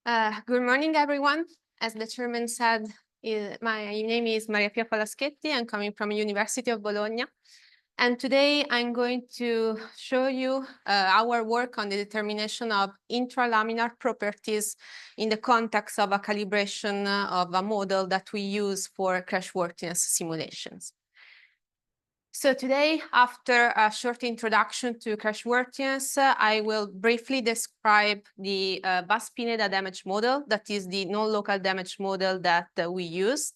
Good morning, everyone. As the chairman said, my name is Maria Pia Falaschetti. I'm coming from University of Bologna. And today I'm going to show you our work on the determination of intralaminar properties in the context of a calibration of a model that we use for crashworthiness simulations. So today, after a short introduction to crashworthiness, I will briefly describe the Bas-Pineda damage model, that is the non-local damage model that we used.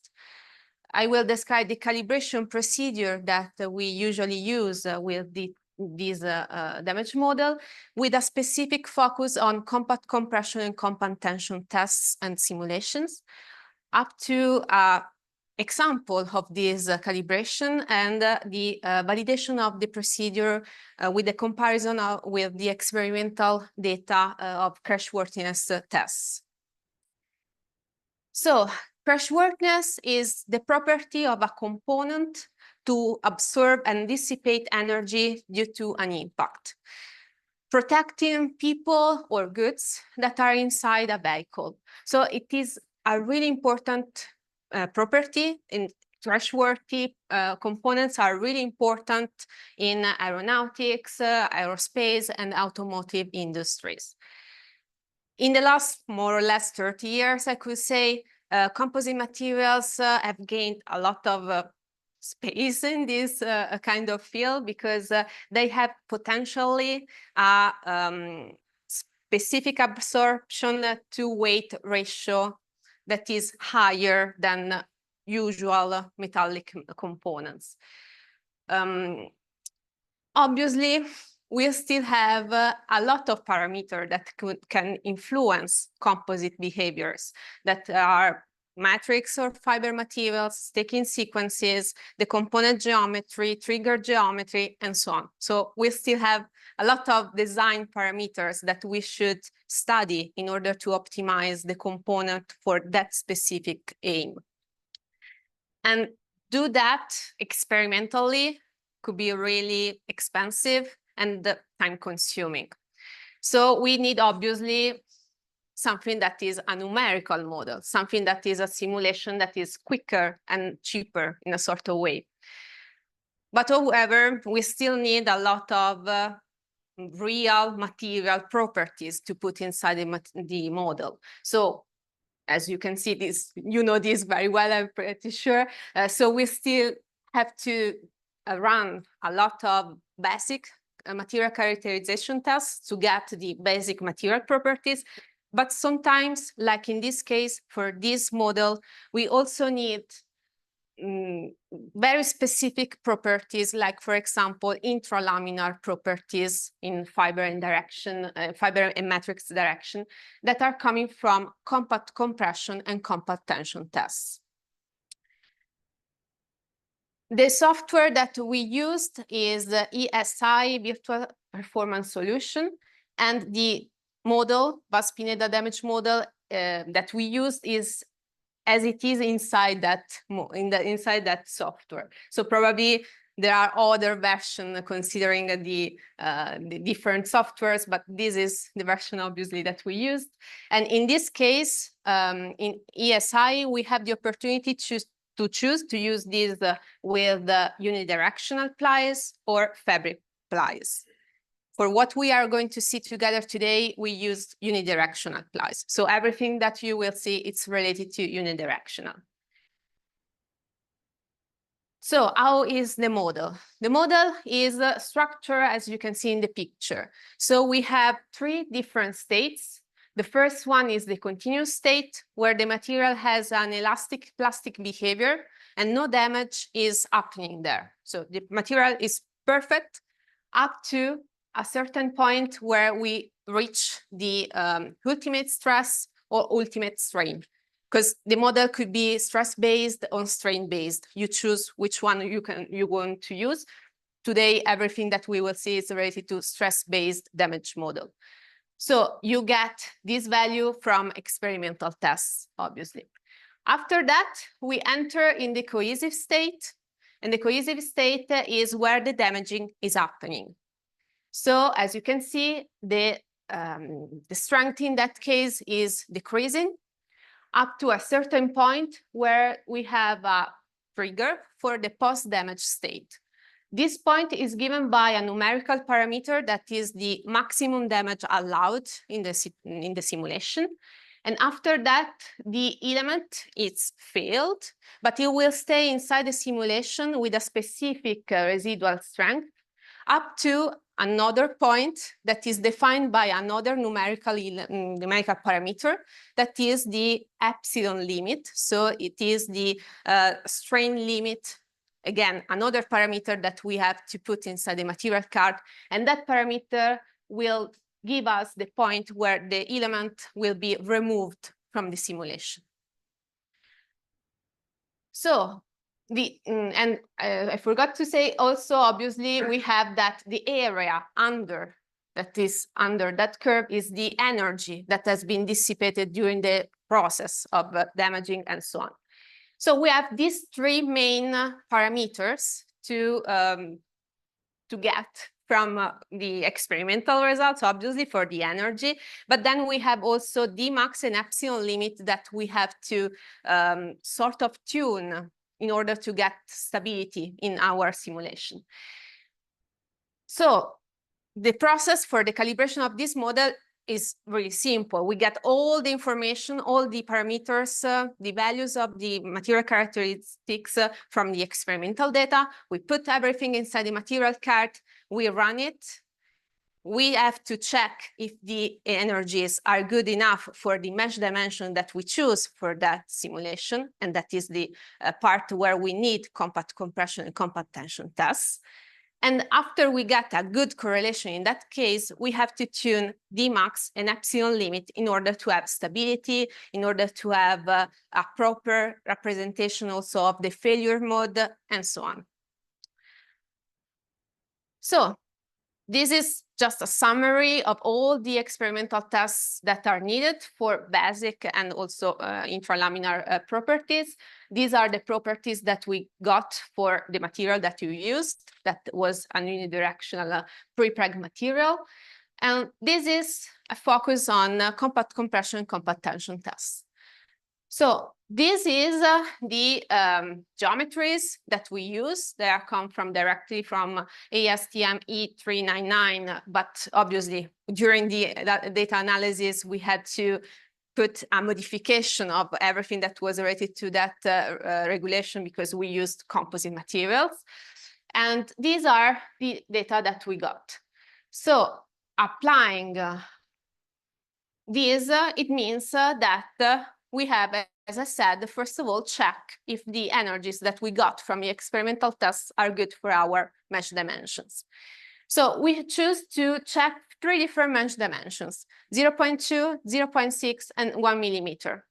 I will describe the calibration procedure that we usually use with this damage model, with a specific focus on compact compression and compact tension tests and simulations, up to example of this calibration and the validation of the procedure with the comparison with the experimental data of crashworthiness tests. So crashworthiness is the property of a component to absorb and dissipate energy due to an impact, protecting people or goods that are inside a vehicle. So it is a really important property. In crashworthy components are really important in aeronautics, aerospace, and automotive industries. In the last more or less 30 years, I could say, composite materials have gained a lot of space in this kind of field because they have potentially a specific absorption to weight ratio that is higher than usual metallic components. Obviously, we still have a lot of parameters that can influence composite behaviors that are matrix or fiber materials, sticking sequences, the component geometry, trigger geometry, and so on. So we still have a lot of design parameters that we should study in order to optimize the component for that specific aim. And do that experimentally could be really expensive and time-consuming. So we need, obviously, something that is a numerical model, something that is a simulation that is quicker and cheaper in a sort of way. But however, we still need a lot of real material properties to put inside the model. So as you can see, this, you know this very well, I'm pretty sure. So we still have to run a lot of basic material characterization tests to get the basic material properties. But sometimes, like in this case, for this model, we also need very specific properties, like, for example, intralaminar properties in fiber and direction, fiber and matrix direction, that are coming from compact compression and compact tension tests. The software that we used is the ESI Virtual Performance Solution, and the model, Bas-Pineda damage model that we used is as it is inside that inside that software. So probably there are other versions considering the different softwares, but this is the version obviously that we used. And in this case, in ESI, we have the opportunity to choose to use this with unidirectional plies or fabric plies. For what we are going to see together today, we used unidirectional plies. So everything that you will see, it's related to unidirectional. So how is the model? The model is a structure, as you can see in the picture. So we have three different states. The first one is the continuous state, where the material has an elastic plastic behavior and no damage is happening there. So the material is perfect up to a certain point where we reach the ultimate stress or ultimate strain, because the model could be stress-based or strain-based. You choose which one you want to use. Today, everything that we will see is related to stress-based damage model. So you get this value from experimental tests, obviously. After that, we enter in the cohesive state, and the cohesive state is where the damaging is happening. So as you can see, the the strength in that case is decreasing up to a certain point where we have a trigger for the post-damage state. This point is given by a numerical parameter that is the maximum damage allowed in the simulation. And after that, the element is failed, but it will stay inside the simulation with a specific residual strength up to another point that is defined by another numerical parameter that is the epsilon limit. So it is the strain limit. Again, another parameter that we have to put inside the material card, and that parameter will give us the point where the element will be removed from the simulation. So, I forgot to say also, obviously, we have that the area that is under that curve is the energy that has been dissipated during the process of damaging and so on. So we have these three main parameters to get from the experimental results, obviously, for the energy. But then we have also the max and epsilon limit that we have to sort of tune in order to get stability in our simulation. So the process for the calibration of this model is really simple. We get all the information, all the parameters, the values of the material characteristics from the experimental data. We put everything inside the material card. We run it. We have to check if the energies are good enough for the mesh dimension that we choose for that simulation. And that is the part where we need compact compression and compact tension tests. And after we get a good correlation in that case, we have to tune the max and epsilon limit in order to have stability, in order to have a proper representation also of the failure mode, and so on. So this is just a summary of all the experimental tests that are needed for basic and also intralaminar properties. These are the properties that we got for the material that you used. That was a unidirectional prepreg material. And this is a focus on compact compression and compact tension tests. So this is the geometries that we use. They come directly from ASTM E399, but obviously during the data analysis, we had to put a modification of everything that was related to that regulation because we used composite materials. And these are the data that we got. So applying this, it means that we have, as I said, first of all, check if the energies that we got from the experimental tests are good for our mesh dimensions. So we choose to check three different mesh dimensions, 0.2, 0.6, and 1 millimeter.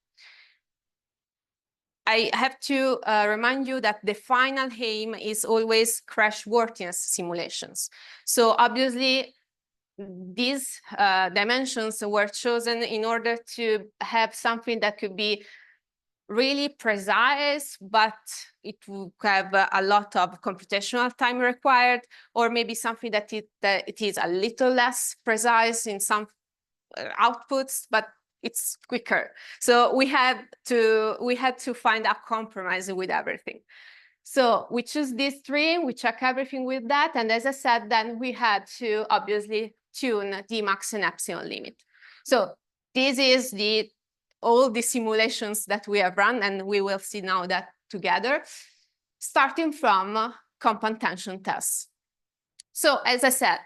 I have to remind you that the final aim is always crashworthiness simulations. So obviously, these dimensions were chosen in order to have something that could be really precise, but it would have a lot of computational time required, or maybe something that it is a little less precise in some outputs, but it's quicker. So we had to find a compromise with everything. So we choose these three, we check everything with that, and as I said, then we had to obviously tune the max and epsilon limit. So this is all the simulations that we have run, and we will see now that together, starting from compact tension tests. So as I said,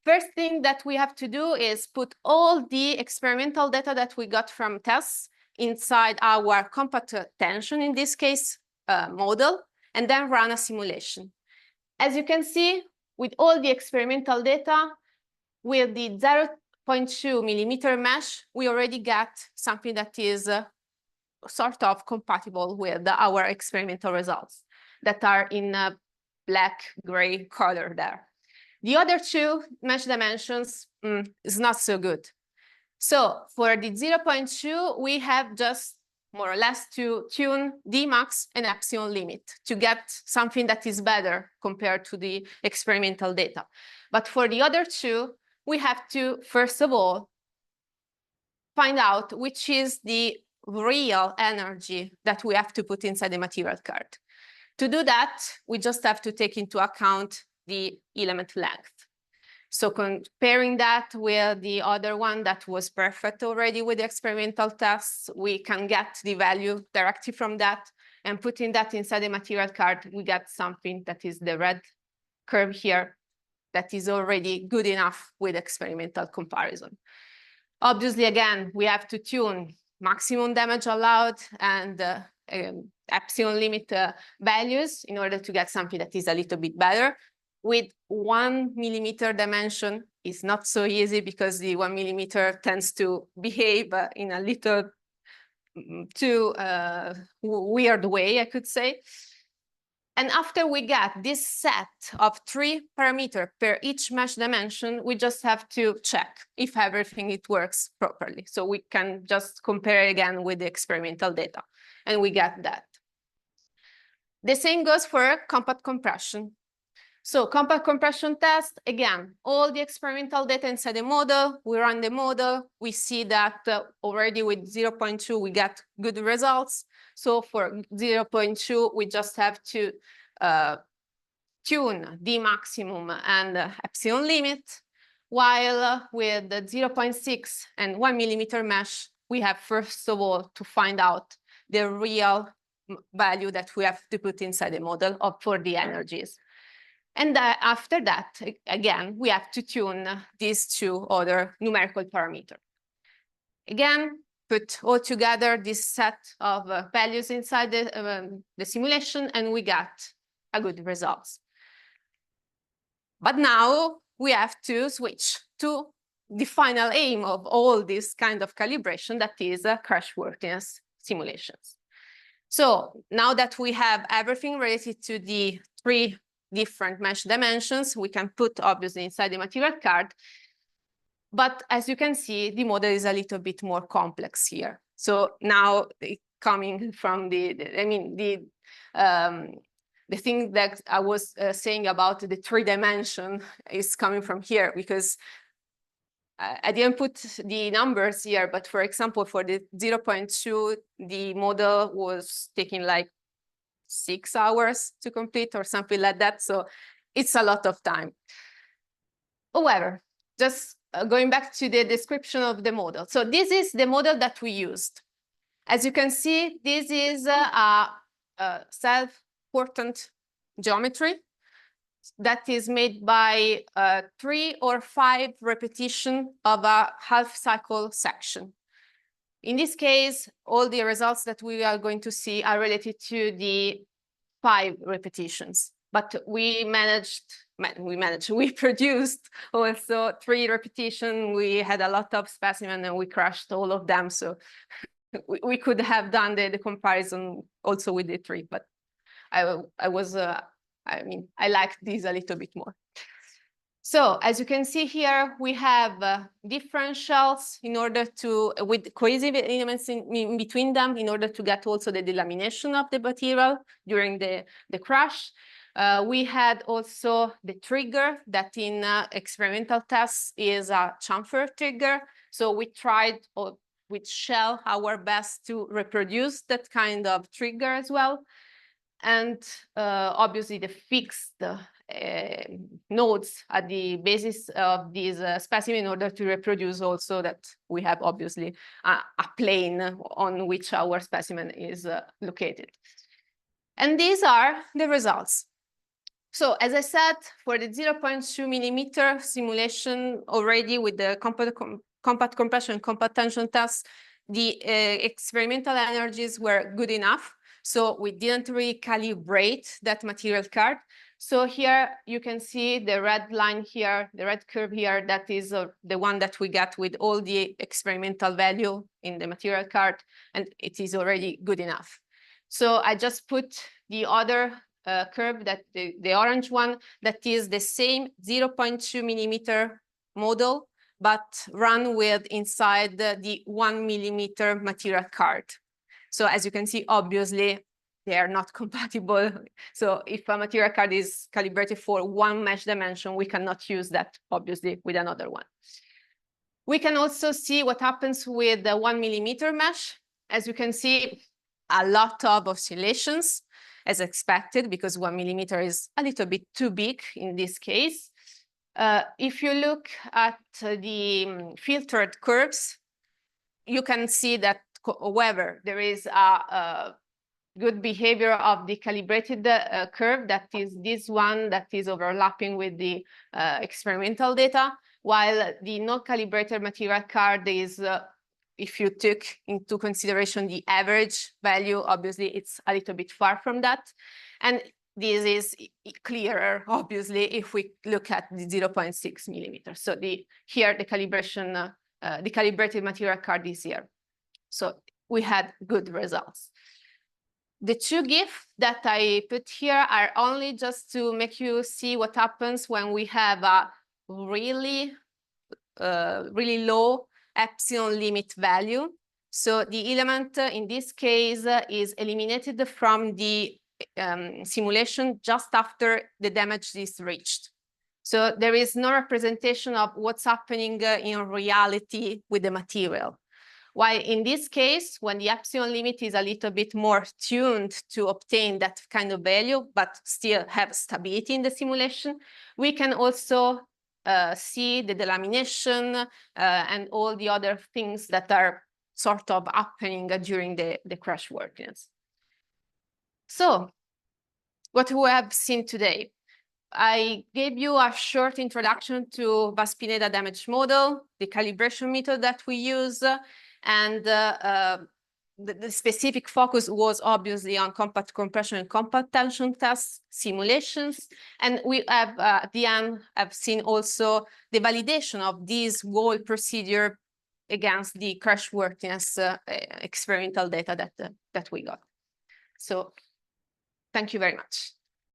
first thing that we have to do is put all the experimental data that we got from tests inside our compact tension, in this case, model, and then run a simulation. As you can see, with all the experimental data, with the 0.2 millimeter mesh, we already get something that is sort of compatible with our experimental results that are in black, gray color there. The other two mesh dimensions is not so good. So for the 0.2, we have just more or less to tune the max and epsilon limit to get something that is better compared to the experimental data. But for the other two, we have to, first of all, find out which is the real energy that we have to put inside the material card. To do that, we just have to take into account the element length. So comparing that with the other one that was perfect already with the experimental tests, we can get the value directly from that, and putting that inside the material card, we get something that is the red curve here that is already good enough with experimental comparison. Obviously, again, we have to tune maximum damage allowed and epsilon limit values in order to get something that is a little bit better. With 1 millimeter dimension, it's not so easy because the 1 millimeter tends to behave in a little too weird way, I could say. And after we get this set of 3 parameters per each mesh dimension, we just have to check if everything it works properly. So we can just compare again with the experimental data, and we get that. The same goes for compact compression. So compact compression test, again, all the experimental data inside the model, we run the model, we see that already with 0.2, we get good results. So for 0.2, we just have to tune the maximum and epsilon limit, while with the 0.6 and 1 millimeter mesh, we have first of all to find out the real value that we have to put inside the model for the energies. And after that, again, we have to tune these 2 other numerical parameters. Again, put all together this set of values inside the simulation, and we get a good results. But now we have to switch to the final aim of all this kind of calibration, that is crashworthiness simulations. So now that we have everything related to the 3 different mesh dimensions, we can put obviously inside the material card. But as you can see, the model is a little bit more complex here. So now coming from the thing that I was saying about the 3-dimension is coming from here, because I didn't put the numbers here, but for example, for the 0.2, the model was taking like 6 hours to complete or something like that. So it's a lot of time. However, just going back to the description of the model. So this is the model that we used. As you can see, this is a self-portant geometry that is made by 3 or 5 repetition of a half cycle section. In this case, all the results that we are going to see are related to the 5 repetitions, but we produced also 3 repetitions. We had a lot of specimens and we crashed all of them. So we could have done the comparison also with the 3, but I liked these a little bit more. So as you can see here, we have differentials in order to, with cohesive elements in between them, in order to get also the delamination of the material during the crash. We had also the trigger that in experimental tests is a chamfer trigger. So we tried with shell our best to reproduce that kind of trigger as well. And obviously the fixed nodes at the basis of these specimen in order to reproduce also that we have obviously a plane on which our specimen is located. And these are the results. So as I said, for the 0.2 millimeter simulation already with the compact compression, compact tension tests, the experimental energies were good enough. So we didn't really calibrate that material card. So here you can see the red line here, the red curve here, that is the one that we get with all the experimental value in the material card, and it is already good enough. So I just put the other curve, that the orange one, that is the same 0.2 millimeter model, but run with inside the 1 millimeter material card. So as you can see, obviously, they are not compatible. So if a material card is calibrated for 1 mesh dimension, we cannot use that, obviously, with another one. We can also see what happens with the 1 millimeter mesh. As you can see, a lot of oscillations as expected, because 1 millimeter is a little bit too big in this case. If you look at the filtered curves, you can see that, however, there is a good behavior of the calibrated curve, that is this one that is overlapping with the experimental data, while the non-calibrated material card is, if you took into consideration the average value, obviously it's a little bit far from that. And this is clearer, obviously, if we look at the 0.6 millimeters. So here the calibration, the calibrated material card is here. So we had good results. The two GIF that I put here are only just to make you see what happens when we have a really low epsilon limit value. So the element in this case is eliminated from the simulation just after the damage is reached. So there is no representation of what's happening in reality with the material. While in this case, when the epsilon limit is a little bit more tuned to obtain that kind of value, but still have stability in the simulation, we can also see the delamination and all the other things that are sort of happening during the crash worthiness. So what we have seen today, I gave you a short introduction to Vas-Pineda damage model, the calibration method that we use, and the specific focus was obviously on compact compression and compact tension tests, simulations. And we have, at the end, have seen also the validation of this whole procedure against the crash worthiness experimental data that we got. So thank you very much.